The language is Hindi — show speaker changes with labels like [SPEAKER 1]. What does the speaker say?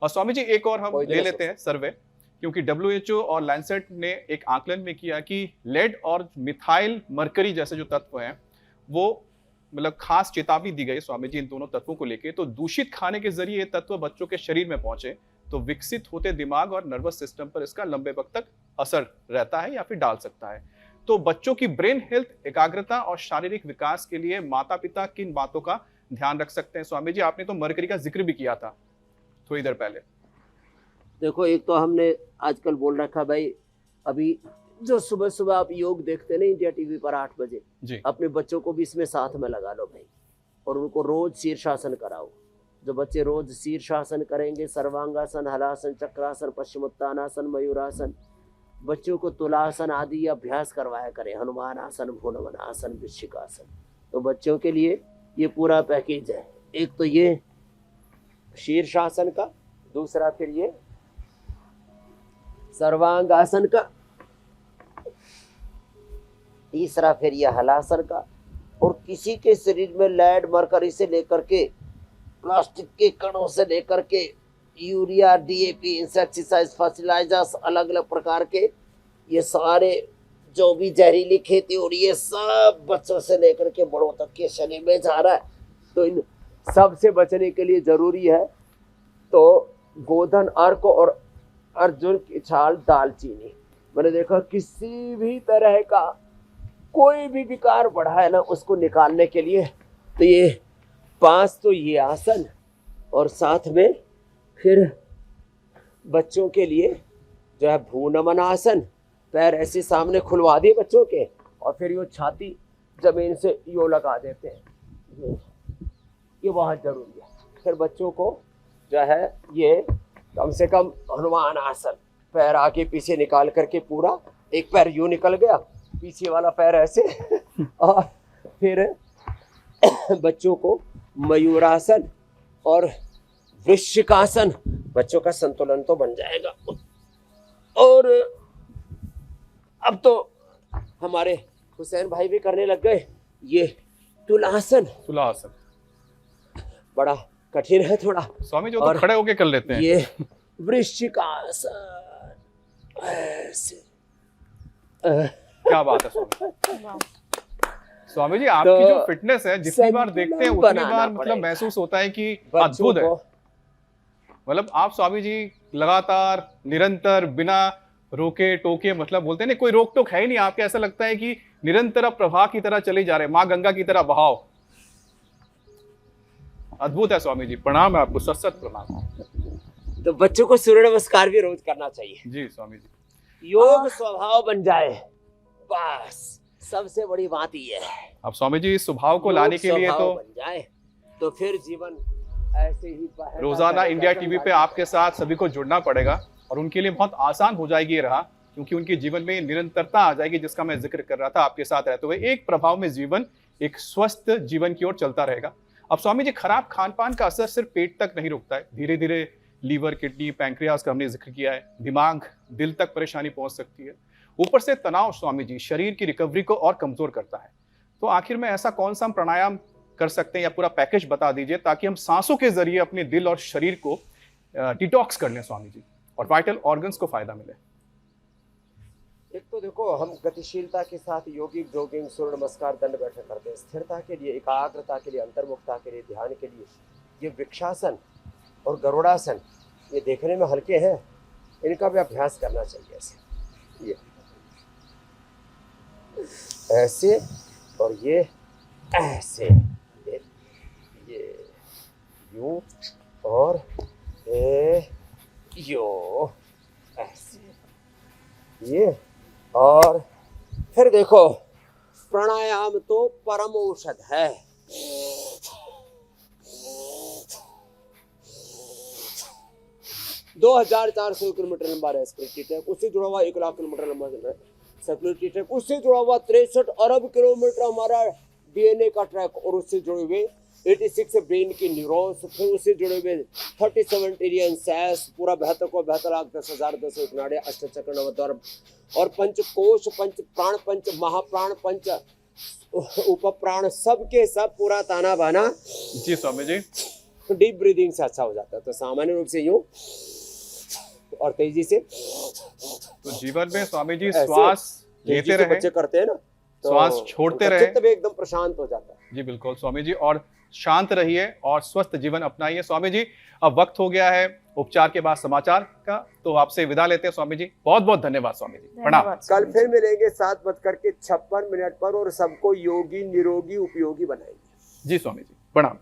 [SPEAKER 1] और स्वामी जी एक और हम ले लेते हैं सर्वे, क्योंकि WHO और लैंसेट ने एक आकलन में किया कि लेड और मिथाइल मरकरी जैसे जो तत्व हैं वो मतलब खास चेतावनी दी गई स्वामी जी इन दोनों तत्वों को लेके। तो दूषित खाने के जरिए ये तत्व बच्चों के शरीर में पहुंचे तो विकसित होते दिमाग और नर्वस सिस्टम पर इसका लंबे वक्त तक असर रहता है या फिर डाल सकता है। तो बच्चों की ब्रेन हेल्थ, एकाग्रता और शारीरिक विकास के लिए माता पिता किन बातों का ध्यान रख सकते हैं? स्वामी जी आपने तो मरकरी का जिक्र भी किया था थोड़ी देर पहले।
[SPEAKER 2] देखो, एक तो हमने आजकल बोल रखा भाई, अभी जो सुबह सुबह आप योग देखते ना इंडिया टीवी पर 8 बजे
[SPEAKER 1] जी।
[SPEAKER 2] अपने बच्चों को भी इसमें साथ में लगा लो भाई, और उनको रोज शीर्षासन कराओ। जो बच्चे रोज शीर्षासन करेंगे, सर्वांगासन, हलासन, चक्रासन, पश्चिमोत्तानासन, मयूरासन, बच्चों को तुलासन आदि अभ्यास करवाया करें, हनुमान आसन, भुवन आसन, वृश्चिकासन। तो बच्चों के लिए ये पूरा पैकेज है। एक तो ये शीर्षासन का, दूसरा फिर ये सर्वांगासन का, तीसरा फिर ये हलासन का। और किसी के शरीर में लेड मरकरी से लेकर के प्लास्टिक के कणों से लेकर के यूरिया, DAP, इंसेक्टिसाइड, फर्टिलाइजर्स, अलग अलग प्रकार के ये सारे जो भी जहरीली खेती हो रही है सब बच्चों से लेकर के बड़ों तक के शरीर में जा रहा है। तो इन सब से बचने के लिए जरूरी है तो गोधन, अर्क और अर्जुन की छाल, दालचीनी। मैंने देखा किसी भी तरह का कोई भी विकार बढ़ा है ना, उसको निकालने के लिए तो ये 5 तो ये आसन, और साथ में फिर बच्चों के लिए जो है भूनमन आसन, पैर ऐसे सामने खुलवा दिए बच्चों के और फिर यो छाती जमीन से यो लगा देते हैं, ये बहुत जरूरी है। फिर बच्चों को जो है ये कम से कम हनुमान आसन, पैर आगे पीछे निकाल करके, पूरा एक पैर यूं निकल गया, पीछे वाला पैर ऐसे और फिर बच्चों को मयूरासन और वृश्चिकासन, बच्चों का संतुलन तो बन जाएगा। और अब तो हमारे हुसैन भाई भी करने लग गए ये तुलासन।
[SPEAKER 1] तुलासन
[SPEAKER 2] बड़ा कठिन है थोड़ा
[SPEAKER 1] स्वामी जी, तो खड़े होके कर लेते हैं।
[SPEAKER 2] ये वृश्चिकासन ऐसे।
[SPEAKER 1] क्या बात है स्वामी। स्वामी जी आपकी
[SPEAKER 2] तो
[SPEAKER 1] जो फिटनेस है, जितनी बार देखते हैं उतनी बार मतलब महसूस होता है कि अद्भुत है। मतलब आप स्वामी जी लगातार, निरंतर, बिना रोके टोके, मतलब बोलते हैं ना कोई रोक टोक है ही नहीं आपके, ऐसा लगता है कि निरंतर प्रवाह की तरह चले जा रहे हैं, माँ गंगा की तरह बहाव। अद्भुत है स्वामी जी, प्रणाम है आपको, सत सत प्रणाम।
[SPEAKER 2] तो बच्चों को सूर्य नमस्कार भी रोज करना चाहिए
[SPEAKER 1] जी स्वामी जी।
[SPEAKER 2] योग स्वभाव बन जाए, बस सबसे बड़ी बात ये है।
[SPEAKER 1] अब स्वामी जी इस स्वभाव को लाने के लिए तो
[SPEAKER 2] बन जाए तो फिर जीवन ऐसे ही
[SPEAKER 1] रोजाना इंडिया टीवी पे आपके साथ सभी को जुड़ना पड़ेगा और उनके लिए बहुत आसान हो जाएगी ये राह, क्योंकि उनके जीवन में निरंतरता आ जाएगी जिसका मैं जिक्र कर रहा था। आपके साथ रहते हुए एक प्रभाव में जीवन एक स्वस्थ जीवन की ओर चलता रहेगा। अब स्वामी जी खराब खान पान का असर सिर्फ पेट तक नहीं रुकता है, धीरे धीरे लीवर, किडनी, पैंक्रियाज का हमने जिक्र किया है, दिमाग, दिल तक परेशानी पहुंच सकती है। ऊपर से तनाव स्वामी जी शरीर की रिकवरी को और कमजोर करता है। तो आखिर में ऐसा कौन सा प्राणायाम कर सकते हैं, या पूरा पैकेज बता दीजिए ताकि हम सांसों के जरिए अपने दिल और शरीर को डिटॉक्स कर लें स्वामी जी, और वाइटल ऑर्गन्स को फायदा मिले।
[SPEAKER 2] एक तो देखो, हम गतिशीलता के साथ योगिक, जोगिंग, सूर्य नमस्कार, दंड बैठक करते हैं। स्थिरता के लिए, एकाग्रता के लिए, अंतर्मुखता के लिए, ध्यान के लिए ये वृक्षासन और गरुड़ासन, ये देखने में हल्के हैं, इनका भी अभ्यास करना चाहिए। ऐसे ये ऐसे और ये ऐसे, ये यूं और यो ऐसे, ये और फिर देखो प्राणायाम तो परम औषध है। 2400 किलोमीटर लंबा रेस्पिरेटरी ट्रैक, उससे जुड़ा हुआ 1 लाख किलोमीटर लंबा सर्कुलेटरी ट्रैक, उससे जुड़ा हुआ 63 अरब किलोमीटर हमारा DNA का ट्रैक, और उससे जुड़े हुए 86 ब्रेन के न्यूरॉन्स, फिर उससे जुड़े हुए 37 टेरियन सेल्स, पूरा 72 को 72 लाख 10,000 10 नाड़े, अष्टचक्र, नवद्वार और पंचकोश, पंच प्राण, पंच महाप्राण, पंच उपप्राण, सबके सब पूरा ताना बाना।
[SPEAKER 1] जी स्वामी जी।
[SPEAKER 3] तो डीप ब्रीदिंग से अच्छा हो जाता है। तो सामान्य रूप से यूं और तेजी से,
[SPEAKER 1] तो जीवन में स्वामी जी
[SPEAKER 3] ऐसे
[SPEAKER 1] श्वास
[SPEAKER 3] तेजी
[SPEAKER 1] लेते
[SPEAKER 3] से
[SPEAKER 1] रहे,
[SPEAKER 3] बच्चे करते हैं ना, तो
[SPEAKER 1] श्वास छोड़ते
[SPEAKER 3] उनका
[SPEAKER 1] रहे।
[SPEAKER 3] चित्त भी एकदम प्रशांत हो जाता है।
[SPEAKER 1] जी बिल्कुल स्वामी जी, और शांत रहिए और स्वस्थ जीवन अपनाइए। स्वामी जी अब वक्त हो गया है उपचार के बाद समाचार का, तो आपसे विदा लेते हैं स्वामी जी। बहुत बहुत धन्यवाद स्वामी जी, प्रणाम।
[SPEAKER 4] धन्यवाद
[SPEAKER 3] कल
[SPEAKER 4] स्वामी
[SPEAKER 3] फिर
[SPEAKER 4] जी।
[SPEAKER 3] मिलेंगे 7:56 पर और सबको योगी निरोगी उपयोगी बनाएंगे।
[SPEAKER 1] जी स्वामी जी, प्रणाम।